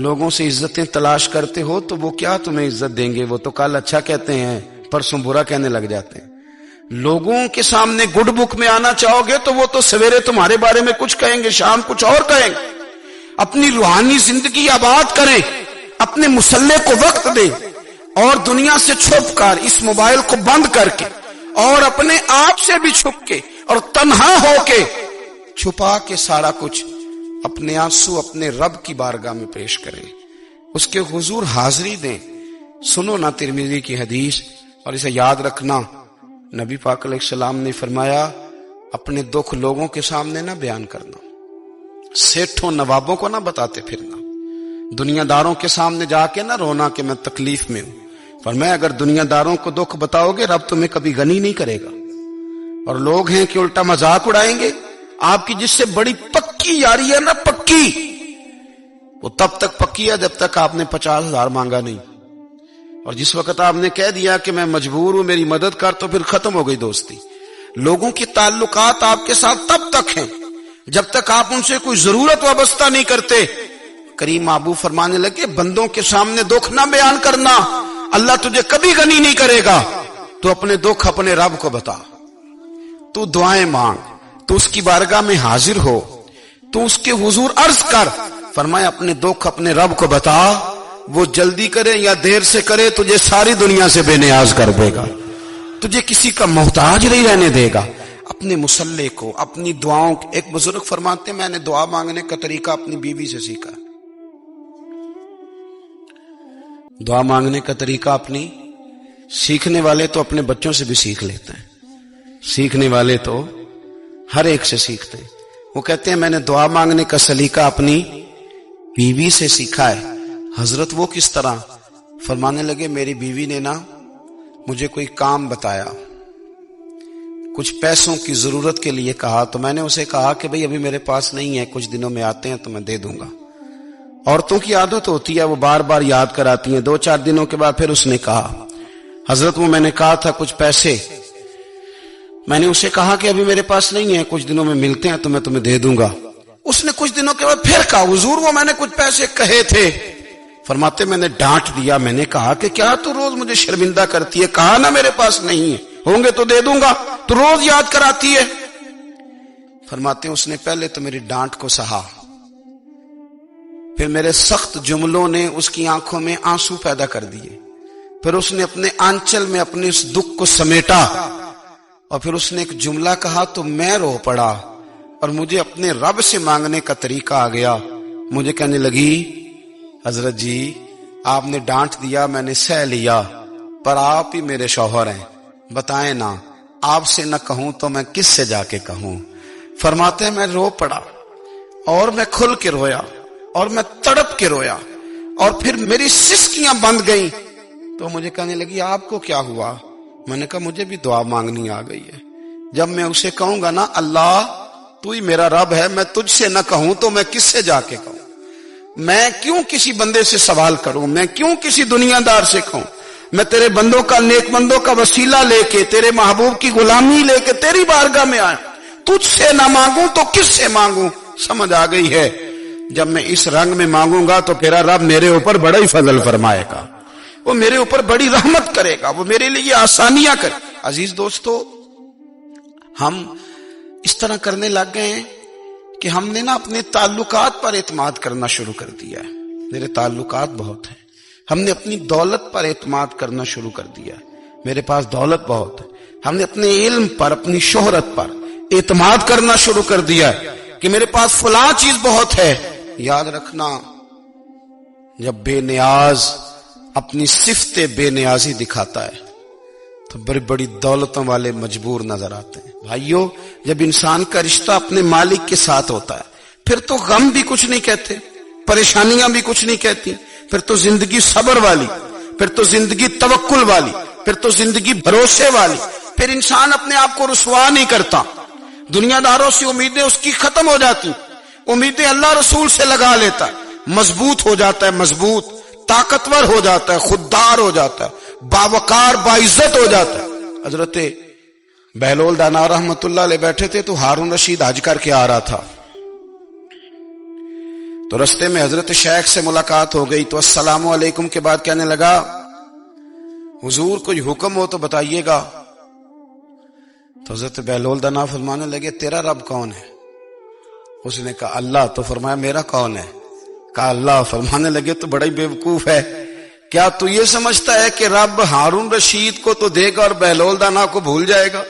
لوگوں سے عزتیں تلاش کرتے ہو تو وہ کیا تمہیں عزت دیں گے؟ وہ تو کل اچھا کہتے ہیں پرسوں برا کہنے لگ جاتے ہیں۔ لوگوں کے سامنے گڈ بک میں آنا چاہو گے تو وہ تو سویرے تمہارے بارے میں کچھ کہیں گے، شام کچھ اور کہیں گے۔ اپنی روحانی زندگی آباد کریں، اپنے مسلح کو وقت دیں، اور دنیا سے چھپ کر اس موبائل کو بند کر کے اور اپنے آپ سے بھی چھپ کے اور تنہا ہو کے چھپا کے سارا کچھ اپنے آنسو اپنے رب کی بارگاہ میں پیش کریں، اس کے حضور حاضری دیں۔ سنو نا ترمذی کی حدیث، اور اسے یاد رکھنا، نبی پاک علیہ السلام نے فرمایا اپنے دکھ لوگوں کے سامنے نہ بیان کرنا، سیٹھوں نوابوں کو نہ بتاتے پھرنا، دنیا داروں کے سامنے جا کے نہ رونا کہ میں تکلیف میں ہوں۔ فرمایا اگر دنیا داروں کو دکھ بتاؤ گے رب تمہیں کبھی غنی نہیں کرے گا، اور لوگ ہیں کہ الٹا مذاق اڑائیں گے۔ آپ کی جس سے بڑی پکی یاری ہے نا، پکی، وہ تب تک پکی ہے جب تک آپ نے 50,000 مانگا نہیں، اور جس وقت آپ نے کہہ دیا کہ میں مجبور ہوں میری مدد کر، تو پھر ختم ہو گئی دوستی۔ لوگوں کے تعلقات آپ کے ساتھ تب تک ہیں جب تک آپ ان سے کوئی ضرورت وابستہ نہیں کرتے۔ کریم محبوب فرمانے لگے بندوں کے سامنے دکھ نہ بیان کرنا، اللہ تجھے کبھی غنی نہیں کرے گا۔ تو اپنے دکھ اپنے رب کو بتا، تو دعائیں مانگ، تو اس کی بارگاہ میں حاضر ہو، تو اس کے حضور عرض کر۔ فرمایا اپنے دکھ اپنے رب کو بتا، وہ جلدی کرے یا دیر سے کرے تجھے ساری دنیا سے بے نیاز کر دے گا، تجھے کسی کا محتاج نہیں رہنے دے گا۔ اپنے مسلح کو، اپنی دعاؤں، ایک بزرگ فرماتے ہیں میں نے دعا مانگنے کا طریقہ اپنی بیوی سے سیکھا۔ دعا مانگنے کا طریقہ اپنی، سیکھنے والے تو اپنے بچوں سے بھی سیکھ لیتے ہیں، سیکھنے والے تو ہر ایک سے سیکھتے ہیں۔ وہ کہتے ہیں میں نے دعا مانگنے کا سلیقہ اپنی بیوی سے سیکھا ہے۔ حضرت وہ کس طرح؟ فرمانے لگے میری بیوی نے نا مجھے کوئی کام بتایا، کچھ پیسوں کی ضرورت کے لیے کہا، تو میں نے اسے کہا کہ بھئی ابھی میرے پاس نہیں ہے، کچھ دنوں میں آتے ہیں تو میں دے دوں گا۔ عورتوں کی عادت ہوتی ہے وہ بار بار یاد کراتی ہیں، 2-4 دنوں کے بعد پھر اس نے کہا حضرت وہ میں نے کہا تھا کچھ پیسے، میں نے اسے کہا کہ ابھی میرے پاس نہیں ہے، کچھ دنوں میں ملتے ہیں تو میں تمہیں دے دوں گا۔ اس نے کچھ دنوں کے بعد پھر کہا حضور وہ میں نے کچھ پیسے کہے تھے۔ فرماتے میں نے ڈانٹ دیا، میں نے کہا کہ کیا تو روز مجھے شرمندہ کرتی ہے، کہا نا میرے پاس نہیں ہے، ہوں گے تو دے دوں گا، تو روز یاد کراتی ہے۔ فرماتے اس نے پہلے تو میری ڈانٹ کو سہا، پھر میرے سخت جملوں نے اس کی آنکھوں میں آنسو پیدا کر دیے، پھر اس نے اپنے آنچل میں اپنے اس دکھ کو سمیٹا، اور پھر اس نے ایک جملہ کہا تو میں رو پڑا، اور مجھے اپنے رب سے مانگنے کا طریقہ آ گیا۔ مجھے کہنے لگی حضرت جی آپ نے ڈانٹ دیا، میں نے سہ لیا، پر آپ ہی میرے شوہر ہیں، بتائیں نا آپ سے نہ کہوں تو میں کس سے جا کے کہوں۔ فرماتے ہیں میں رو پڑا، اور میں کھل کے رویا، اور میں تڑپ کے رویا، اور پھر میری سسکیاں بند گئیں۔ تو مجھے کہنے لگی آپ کو کیا ہوا؟ میں نے کہا مجھے بھی دعا مانگنی آ گئی ہے، جب میں اسے کہوں گا نا اللہ تو ہی میرا رب ہے، میں تجھ سے نہ کہوں تو میں کس سے جا کے کہوں؟ میں کیوں کسی بندے سے سوال کروں؟ میں کیوں کسی دنیا دار سے کہوں؟ میں تیرے بندوں کا، نیک بندوں کا وسیلہ لے کے، تیرے محبوب کی غلامی لے کے تیری بارگاہ میں آیا، تجھ سے نہ مانگوں تو کس سے مانگوں؟ سمجھ آ گئی ہے جب میں اس رنگ میں مانگوں گا تو تیرا رب میرے اوپر بڑا ہی فضل فرمائے گا، وہ میرے اوپر بڑی رحمت کرے گا، وہ میرے لیے آسانیاں کرے۔ عزیز دوستو ہم اس طرح کرنے لگ گئے ہیں کہ ہم نے نا اپنے تعلقات پر اعتماد کرنا شروع کر دیا ہے۔ میرے تعلقات بہت ہیں، ہم نے اپنی دولت پر اعتماد کرنا شروع کر دیا ہے، میرے پاس دولت بہت ہے، ہم نے اپنے علم پر، اپنی شہرت پر اعتماد کرنا شروع کر دیا ہے کہ میرے پاس فلاں چیز بہت ہے۔ یاد رکھنا جب بے نیاز اپنی صفت بے نیازی دکھاتا ہے تو بڑی بڑی دولتوں والے مجبور نظر آتے ہیں۔ بھائیو جب انسان کا رشتہ اپنے مالک کے ساتھ ہوتا ہے پھر تو غم بھی کچھ نہیں کہتے، پریشانیاں بھی کچھ نہیں کہتی، پھر تو زندگی صبر والی، پھر تو زندگی توکل والی، پھر تو زندگی بھروسے والی، پھر انسان اپنے آپ کو رسوا نہیں کرتا، دنیا داروں سے امیدیں اس کی ختم ہو جاتی، امیدیں اللہ رسول سے لگا لیتا ہے، مضبوط ہو جاتا ہے، مضبوط، طاقتور ہو جاتا ہے، خوددار ہو جاتا ہے، باوقار باعزت ہو جاتا ہے۔ حضرت بہلول دانا رحمت اللہ علیہ بیٹھے تھے تو ہارون رشید حج کر کے آ رہا تھا، تو رستے میں حضرت شیخ سے ملاقات ہو گئی تو السلام علیکم کے بعد کہنے لگا حضور کوئی حکم ہو تو بتائیے گا. تو حضرت بہلول دانا فرمانے لگے تیرا رب کون ہے؟ اس نے کہا اللہ. تو فرمایا میرا کون ہے؟ کہا اللہ. فرمانے لگے تو بڑا ہی بیوقوف ہے، کیا تو یہ سمجھتا ہے کہ رب ہارون رشید کو تو دے گا اور بہلول دانا کو بھول جائے گا؟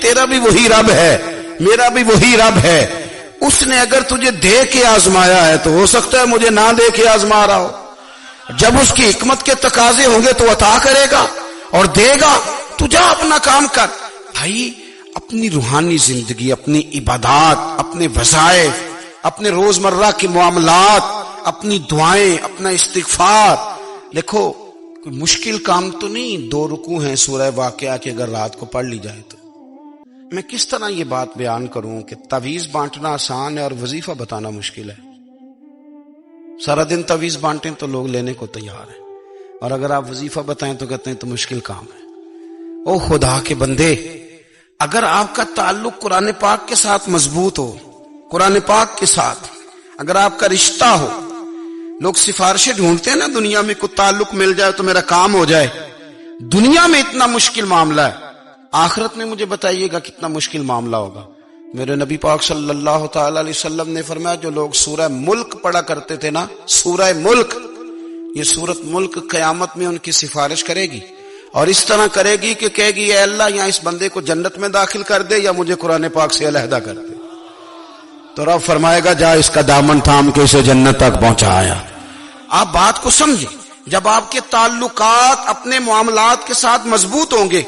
تیرا بھی وہی رب ہے، میرا بھی وہی رب ہے. اس نے اگر تجھے دے کے آزمایا ہے تو ہو سکتا ہے مجھے نہ دے کے آزما رہا ہو. جب اس کی حکمت کے تقاضے ہوں گے تو عطا کرے گا اور دے گا. تو جا اپنا کام کر. بھائی اپنی روحانی زندگی، اپنی عبادات، اپنے وظائف، اپنے روزمرہ کے معاملات، اپنی دعائیں، اپنا استغفار. دیکھو کوئی مشکل کام تو نہیں، 2 رکوع ہیں سورہ واقعہ کے، اگر رات کو پڑھ لی جائے تو. میں کس طرح یہ بات بیان کروں کہ تعویذ بانٹنا آسان ہے اور وظیفہ بتانا مشکل ہے. سارا دن تعویذ بانٹیں تو لوگ لینے کو تیار ہیں، اور اگر آپ وظیفہ بتائیں تو کہتے ہیں تو مشکل کام ہے. او خدا کے بندے، اگر آپ کا تعلق قرآن پاک کے ساتھ مضبوط ہو، قرآن پاک کے ساتھ اگر آپ کا رشتہ ہو، لوگ سفارشیں ڈھونڈتے ہیں نا دنیا میں، کوئی تعلق مل جائے تو میرا کام ہو جائے. دنیا میں اتنا مشکل معاملہ ہے، آخرت میں مجھے بتائیے گا کتنا مشکل معاملہ ہوگا. میرے نبی پاک صلی اللہ تعالی علیہ وسلم نے فرمایا جو لوگ سورہ ملک پڑھا کرتے تھے نا، سورہ ملک، یہ سورت ملک قیامت میں ان کی سفارش کرے گی، اور اس طرح کرے گی کہ کہے گی اے اللہ یا اس بندے کو جنت میں داخل کر دے یا مجھے قرآن پاک سے علیحدہ کر دے. تو رب فرمائے گا جا اس کا دامن تھام کے اسے جنت تک پہنچایا. آپ بات کو سمجھیں، جب آپ کے تعلقات اپنے معاملات کے ساتھ مضبوط ہوں گے،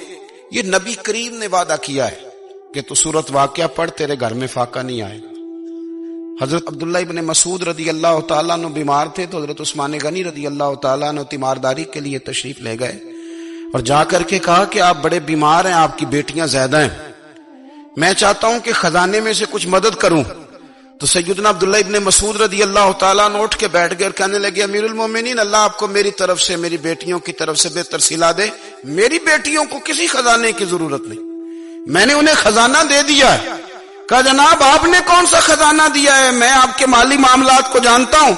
یہ نبی کریم نے وعدہ کیا ہے کہ تو سورت واقعہ پڑھ تیرے گھر میں فاقہ نہیں آئے گا. حضرت عبداللہ ابن مسعود رضی اللہ تعالیٰ عنہ بیمار تھے تو حضرت عثمان غنی رضی اللہ تعالیٰ عنہ تیمارداری کے لیے تشریف لے گئے اور جا کر کے کہا کہ آپ بڑے بیمار ہیں، آپ کی بیٹیاں زیادہ ہیں، میں چاہتا ہوں کہ خزانے میں سے کچھ مدد کروں. تو سیدنا عبداللہ ابن مسعود رضی اللہ تعالیٰ عنہ اٹھ کے بیٹھ گئے اور کہنے لگے امیر المومنین، اللہ آپ کو میری طرف سے، میری بیٹیوں کی طرف سے بہتر صلہ دے. میری بیٹیوں کو کسی خزانے کی ضرورت نہیں، میں نے انہیں خزانہ دے دیا ہے. کہا جناب آپ نے کون سا خزانہ دیا ہے، میں آپ کے مالی معاملات کو جانتا ہوں.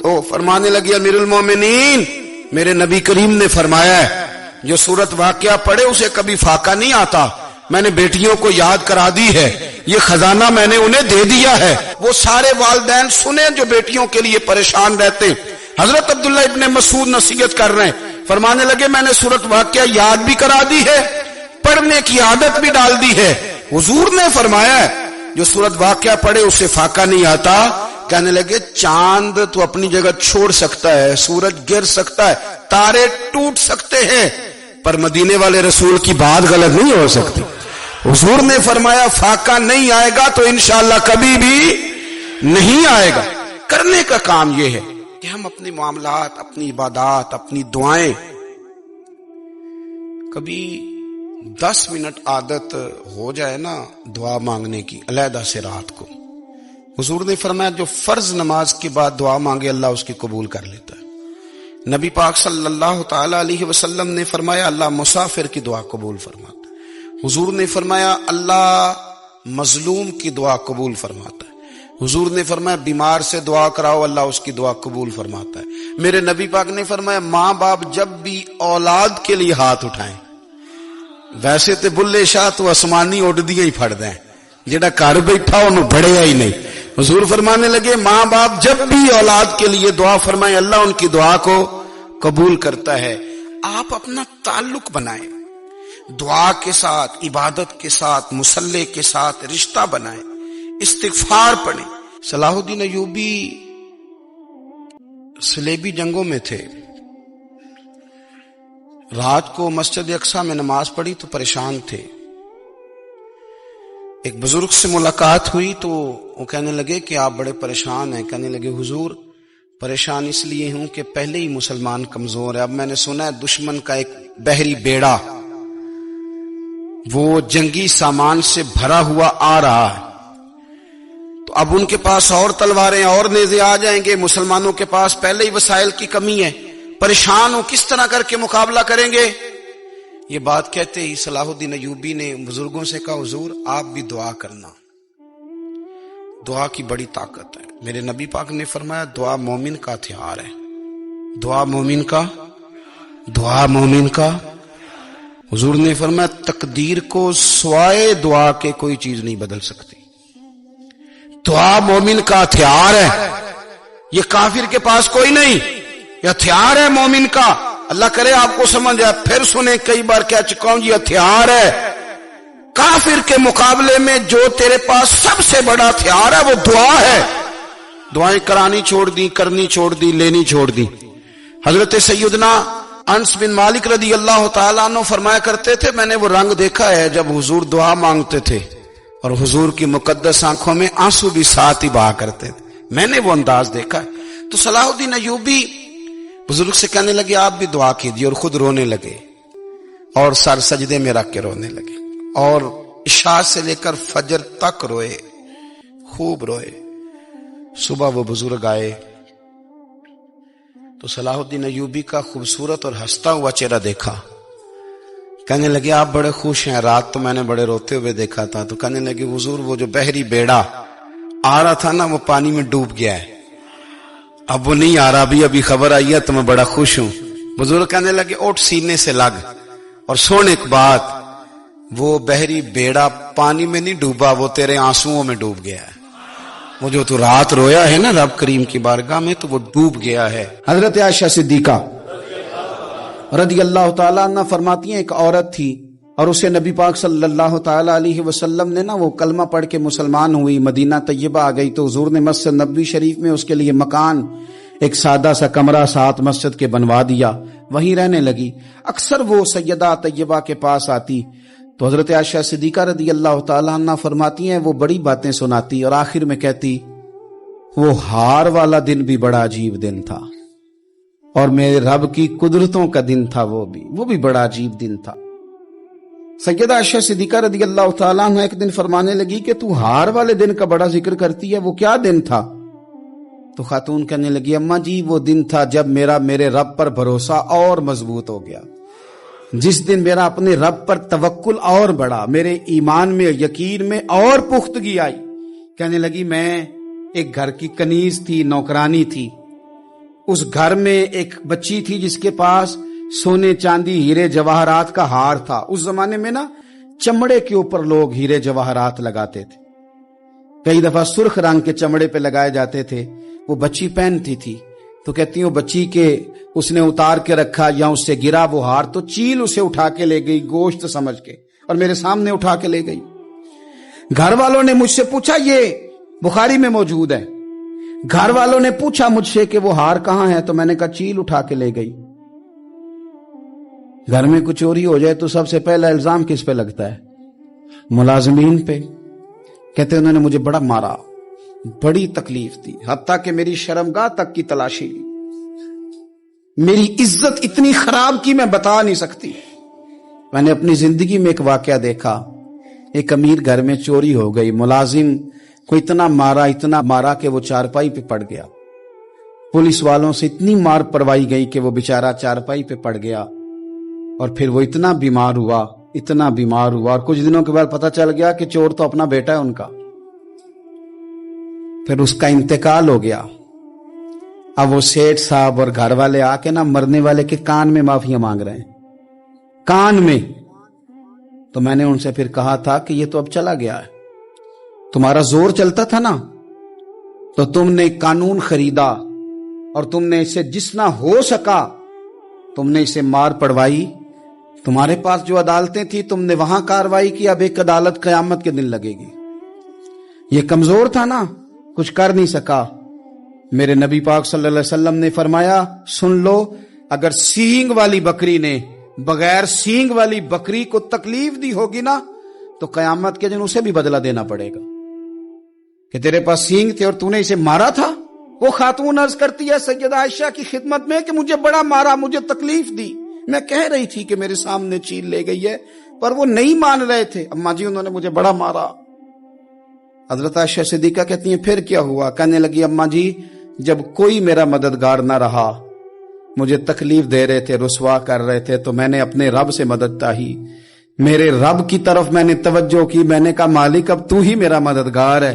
تو فرمانے لگی امیر المومنین، میرے نبی کریم نے فرمایا ہے جو سورت واقعہ پڑھے اسے کبھی فاقہ نہیں آتا. میں نے بیٹیوں کو یاد کرا دی ہے، یہ خزانہ میں نے انہیں دے دیا ہے. وہ سارے والدین سنیں جو بیٹیوں کے لیے پریشان رہتے. حضرت عبداللہ ابن مسعود نصیحت کر رہے ہیں، فرمانے لگے میں نے سورت واقعہ یاد بھی کرا دی ہے، پڑھنے کی عادت بھی ڈال دی ہے. حضور نے فرمایا ہے جو سورت واقعہ پڑھے اسے فاقہ نہیں آتا. کہنے لگے چاند تو اپنی جگہ چھوڑ سکتا ہے، سورج گر سکتا ہے، تارے ٹوٹ سکتے ہیں، پر مدینے والے رسول کی بات غلط نہیں ہو سکتی. حضور نے فرمایا فاقہ نہیں آئے گا تو انشاءاللہ کبھی بھی نہیں آئے گا. کرنے کا کام یہ ہے کہ ہم اپنے معاملات، اپنی عبادات، اپنی دعائیں، کبھی 10 منٹ عادت ہو جائے نا دعا مانگنے کی علیحدہ سے رات کو. حضور نے فرمایا جو فرض نماز کے بعد دعا مانگے اللہ اس کی قبول کر لیتا ہے. نبی پاک صلی اللہ تعالی علیہ وسلم نے فرمایا اللہ مسافر کی دعا قبول فرماتا ہے. حضور نے فرمایا اللہ مظلوم کی دعا قبول فرماتا ہے. حضور نے فرمایا بیمار سے دعا کراؤ اللہ اس کی دعا قبول فرماتا ہے. میرے نبی پاک نے فرمایا ماں باپ جب بھی اولاد کے لیے ہاتھ اٹھائیں، ویسے تے بلے شاہ تو آسمانی اڈ دیا ہی پھڑ دیں، جڑا گھر بیٹھا انہوں بڑھیا ہی نہیں. حضور فرمانے لگے ماں باپ جب بھی اولاد کے لیے دعا فرمائیں اللہ ان کی دعا کو قبول کرتا ہے. آپ اپنا تعلق بنائیں دعا کے ساتھ، عبادت کے ساتھ، مصلی کے ساتھ رشتہ بنائیں، استغفار پڑھیں. صلاح الدین ایوبی صلیبی جنگوں میں تھے، رات کو مسجد اقصی میں نماز پڑھی تو پریشان تھے. ایک بزرگ سے ملاقات ہوئی تو وہ کہنے لگے کہ آپ بڑے پریشان ہیں. کہنے لگے حضور پریشان اس لیے ہوں کہ پہلے ہی مسلمان کمزور ہے، اب میں نے سنا ہے دشمن کا ایک بحری بیڑا وہ جنگی سامان سے بھرا ہوا آ رہا ہے، تو اب ان کے پاس اور تلواریں اور نیزے آ جائیں گے، مسلمانوں کے پاس پہلے ہی وسائل کی کمی ہے، پریشان ہو کس طرح کر کے مقابلہ کریں گے. یہ بات کہتے ہی صلاح الدین ایوبی نے بزرگوں سے کہا حضور آپ بھی دعا کرنا. دعا کی بڑی طاقت ہے. میرے نبی پاک نے فرمایا دعا مومن کا ہتھیار ہے. دعا مومن کا. حضور نے فرمایا تقدیر کو سوائے دعا کے کوئی چیز نہیں بدل سکتی. دعا مومن کا ہتھیار ہے. یہ کافر کے پاس کوئی نہیں، یہ ہتھیار ہے مومن کا. اللہ کرے آپ کو سمجھ آئے. پھر سنیں، کئی بار کہہ چکا ہوں، یہ ہتھیار ہے. کافر کے مقابلے میں جو تیرے پاس سب سے بڑا ہتھیار ہے وہ دعا ہے. دعائیں کرانی چھوڑ دی، کرنی چھوڑ دی، لینی چھوڑ دی. حضرت سیدنا انس بن مالک رضی اللہ تعالیٰ عنہ فرمایا کرتے تھے، میں نے وہ رنگ دیکھا ہے جب حضور دعا مانگتے تھے اور حضور کی مقدس آنکھوں میں آنسو بھی ساتھ ہی بہا کرتے تھے. میں نے وہ انداز دیکھا ہے. تو صلاح الدین ایوبی بزرگ سے کہنے لگے آپ بھی دعا کیجیے، اور خود رونے لگے اور سر سجدے میں رکھ کے رونے لگے، اور عشاء سے لے کر فجر تک روئے، خوب روئے. صبح وہ بزرگ آئے تو صلاح الدین ایوبی کا خوبصورت اور ہنستا ہوا چہرہ دیکھا. کہنے لگے آپ بڑے خوش ہیں، رات تو میں نے بڑے روتے ہوئے دیکھا تھا. تو کہنے لگے حضور وہ جو بحری بیڑا آ رہا تھا نا وہ پانی میں ڈوب گیا ہے، اب وہ نہیں آ رہا، ابھی خبر آئی ہے تو میں بڑا خوش ہوں. بزرگ کہنے لگے اٹھ سینے سے لگ اور سن ایک بات، وہ بحری بیڑا پانی میں نہیں ڈوبا، وہ تیرے آنسوؤں میں ڈوب گیا ہے. وہ جو تو رات رویا ہے نا رب کریم کی بارگاہ میں تو وہ ڈوب گیا ہے. حضرت عائشہ صدیقہ رضی اللہ تعالیٰ عنہ فرماتی ہیں ایک عورت تھی اور اسے نبی پاک صلی اللہ تعالیٰ علیہ وسلم نے نا وہ کلمہ پڑھ کے مسلمان ہوئی، مدینہ طیبہ آ گئی تو حضور نے مسجد نبوی شریف میں اس کے لیے مکان، ایک سادہ سا کمرہ ساتھ مسجد کے بنوا دیا، وہیں رہنے لگی. اکثر وہ سیدہ طیبہ کے پاس آتی تو حضرت عائشہ صدیقہ رضی اللہ تعالیٰ عنہ فرماتی ہیں وہ بڑی باتیں سناتی اور آخر میں کہتی وہ ہار والا دن بھی بڑا عجیب دن تھا اور میرے رب کی قدرتوں کا دن تھا، وہ بھی بڑا عجیب دن تھا. سیدہ عائشہ صدیقہ رضی اللہ تعالیٰ عنہ ایک دن فرمانے لگی کہ تو ہار والے دن کا بڑا ذکر کرتی ہے، وہ کیا دن تھا؟ تو خاتون کہنے لگی اماں جی وہ دن تھا جب میرے رب پر بھروسہ اور مضبوط ہو گیا، جس دن میرا اپنے رب پر توکل اور بڑھا، میرے ایمان میں یقین میں اور پختگی آئی. کہنے لگی میں ایک گھر کی کنیز تھی، نوکرانی تھی، اس گھر میں ایک بچی تھی جس کے پاس سونے چاندی ہیرے جواہرات کا ہار تھا. اس زمانے میں نا چمڑے کے اوپر لوگ ہیرے جواہرات لگاتے تھے، کئی دفعہ سرخ رنگ کے چمڑے پہ لگائے جاتے تھے. وہ بچی پہنتی تھی تو کہتی ہوں بچی کے اس نے اتار کے رکھا یا اس سے گرا وہ ہار تو چیل اسے اٹھا کے لے گئی گوشت سمجھ کے اور میرے سامنے اٹھا کے لے گئی. گھر والوں نے مجھ سے پوچھا، یہ بخاری میں موجود ہے، گھر والوں نے پوچھا مجھ سے کہ وہ ہار کہاں ہے تو میں نے کہا چیل اٹھا کے لے گئی. گھر میں کچھ چوری ہو جائے تو سب سے پہلا الزام کس پہ لگتا ہے؟ ملازمین پہ. کہتے انہوں نے مجھے بڑا مارا، بڑی تکلیف دی، حتیٰ کہ میری شرمگاہ تک کی تلاشی لی، میری عزت اتنی خراب کی میں بتا نہیں سکتی. میں نے اپنی زندگی میں ایک واقعہ دیکھا، ایک امیر گھر میں چوری ہو گئی، ملازم کو اتنا مارا کہ وہ چارپائی پہ پڑ گیا. پولیس والوں سے اتنی مار پروائی گئی کہ وہ بیچارہ چارپائی پہ پڑ گیا اور پھر وہ اتنا بیمار ہوا اور کچھ دنوں کے بعد پتہ چل گیا کہ چور تو اپنا بیٹا ہے ان کا. پھر اس کا انتقال ہو گیا. اب وہ سیٹھ صاحب اور گھر والے آ کے نا مرنے والے کے کان میں معافیاں مانگ رہے ہیں، کان میں. تو میں نے ان سے پھر کہا تھا کہ یہ تو اب چلا گیا ہے، تمہارا زور چلتا تھا نا تو تم نے قانون خریدا اور تم نے اسے جتنا ہو سکا تم نے اسے مار پڑوائی. تمہارے پاس جو عدالتیں تھی تم نے وہاں کاروائی کی، اب ایک عدالت قیامت کے دن لگے گی. یہ کمزور تھا نا، کچھ کر نہیں سکا. میرے نبی پاک صلی اللہ علیہ وسلم نے فرمایا سن لو، اگر سینگ والی بکری نے بغیر سینگ والی بکری کو تکلیف دی ہوگی نا تو قیامت کے دن اسے بھی بدلہ دینا پڑے گا کہ تیرے پاس سینگ تھے اور تو نے اسے مارا تھا. وہ خاتون عرض کرتی ہے سیدہ عائشہ کی خدمت میں کہ مجھے بڑا مارا، مجھے تکلیف دی. میں کہہ رہی تھی کہ میرے سامنے چیل لے گئی ہے پر وہ نہیں مان رہے تھے. اماں جی انہوں نے مجھے بڑا مارا. حضرت عائشہ صدیقہ کہتی ہیں پھر کیا ہوا؟ کہنے لگی اماں جی جب کوئی میرا مددگار نہ رہا، مجھے تکلیف دے رہے تھے، رسوا کر رہے تھے، تو میں نے اپنے رب سے مدد چاہی، میرے رب کی طرف میں نے توجہ کی. میں نے کہا مالک اب تو ہی میرا مددگار ہے،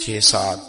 6-7,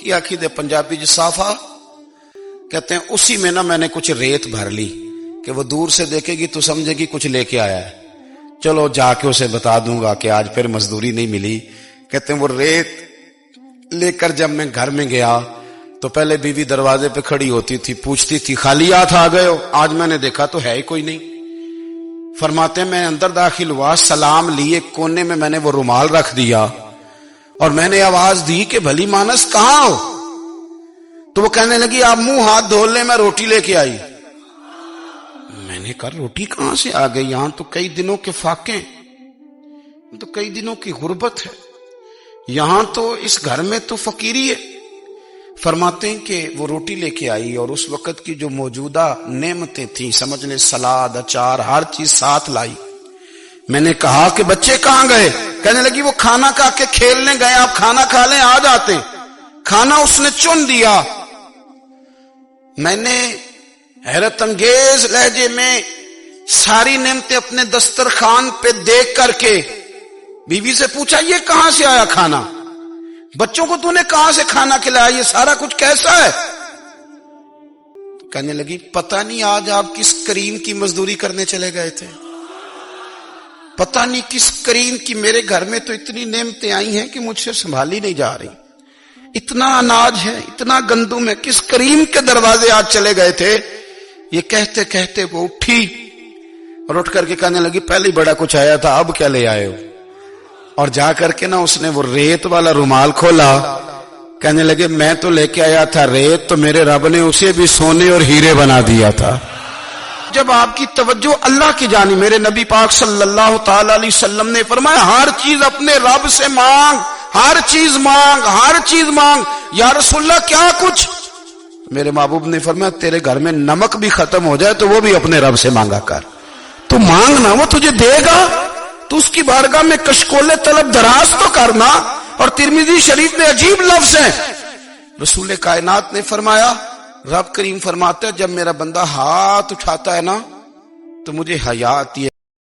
کی آخی دے پنجابی جو صافا کہتے ہیں اسی میں نا میں نے کچھ ریت بھر لی کہ وہ دور سے دیکھے گی تو سمجھے گی کچھ لے کے آیا ہے، چلو جا کے اسے بتا دوں گا کہ آج پھر مزدوری نہیں ملی۔ کہتے ہیں وہ ریت لے کر جب میں گھر میں گیا تو پہلے بیوی دروازے پہ کھڑی ہوتی تھی، پوچھتی تھی خالی ہاتھ آ گئے ہو؟ آج میں نے دیکھا تو ہے ہی کوئی نہیں۔ فرماتے ہیں میں اندر داخل ہوا، سلام لیے، کونے میں نے وہ رومال رکھ دیا اور میں نے آواز دی کہ بھلی مانس کہاں ہو؟ تو وہ کہنے لگی آپ منہ ہاتھ دھو لیں، میں روٹی لے کے آئی۔ میں نے کہا روٹی کہاں سے آ گئی؟ یہاں تو کئی دنوں کے فاقے، تو کئی دنوں کی غربت ہے، یہاں تو اس گھر میں تو فقیری ہے۔ فرماتے ہیں کہ وہ روٹی لے کے آئی اور اس وقت کی جو موجودہ نعمتیں تھیں، سمجھ لیں سلاد، اچار، ہر چیز ساتھ لائی۔ میں نے کہا کہ بچے کہاں گئے؟ کہنے لگی وہ کھانا کھا کے کھیلنے گئے، آپ کھانا کھا لیں آ جاتے۔ کھانا اس نے چن دیا۔ میں نے حیرت انگیز لہجے میں ساری نعمتیں اپنے دسترخوان پہ دیکھ کر کے بیوی سے پوچھا یہ کہاں سے آیا کھانا؟ بچوں کو تو نے کہاں سے کھانا کھلایا؟ یہ سارا کچھ کیسا ہے؟ کہنے لگی پتہ نہیں آج آپ کس کریم کی مزدوری کرنے چلے گئے تھے، پتہ نہیں کس کریم کی، میرے گھر میں تو اتنی نعمتیں آئی ہیں کہ مجھ سے سنبھالی نہیں جا رہی، اتنا اناج ہے، اتنا گندم ہے، کس کریم کے دروازے آج چلے گئے تھے؟ یہ کہتے کہتے وہ اٹھی اور اٹھ کر کے کہنے لگی پہلے ہی بڑا کچھ آیا تھا، اب کیا لے آئے ہو؟ اور جا کر کے نا اس نے وہ ریت والا رومال کھولا، کہنے لگے میں تو لے کے آیا تھا ریت، تو میرے رب نے اسے بھی سونے اور ہیرے بنا دیا تھا۔ جب آپ کی توجہ اللہ کی جانب، میرے نبی پاک صلی اللہ تعالی علیہ وسلم نے فرمایا ہر چیز اپنے رب سے مانگ، ہر چیز مانگ، ہر چیز مانگ۔ یا رسول اللہ کیا کچھ؟ میرے محبوب نے فرمایا تیرے گھر میں نمک بھی ختم ہو جائے تو وہ بھی اپنے رب سے مانگا کر، تو مانگنا وہ تجھے دے گا، تو اس کی بارگاہ میں کشکول طلب دراز تو کرنا۔ اور ترمذی شریف میں عجیب لفظ ہے، رسول کائنات نے فرمایا، رب کریم فرماتا ہے جب میرا بندہ ہاتھ اٹھاتا ہے نا تو مجھے حیا آتی ہے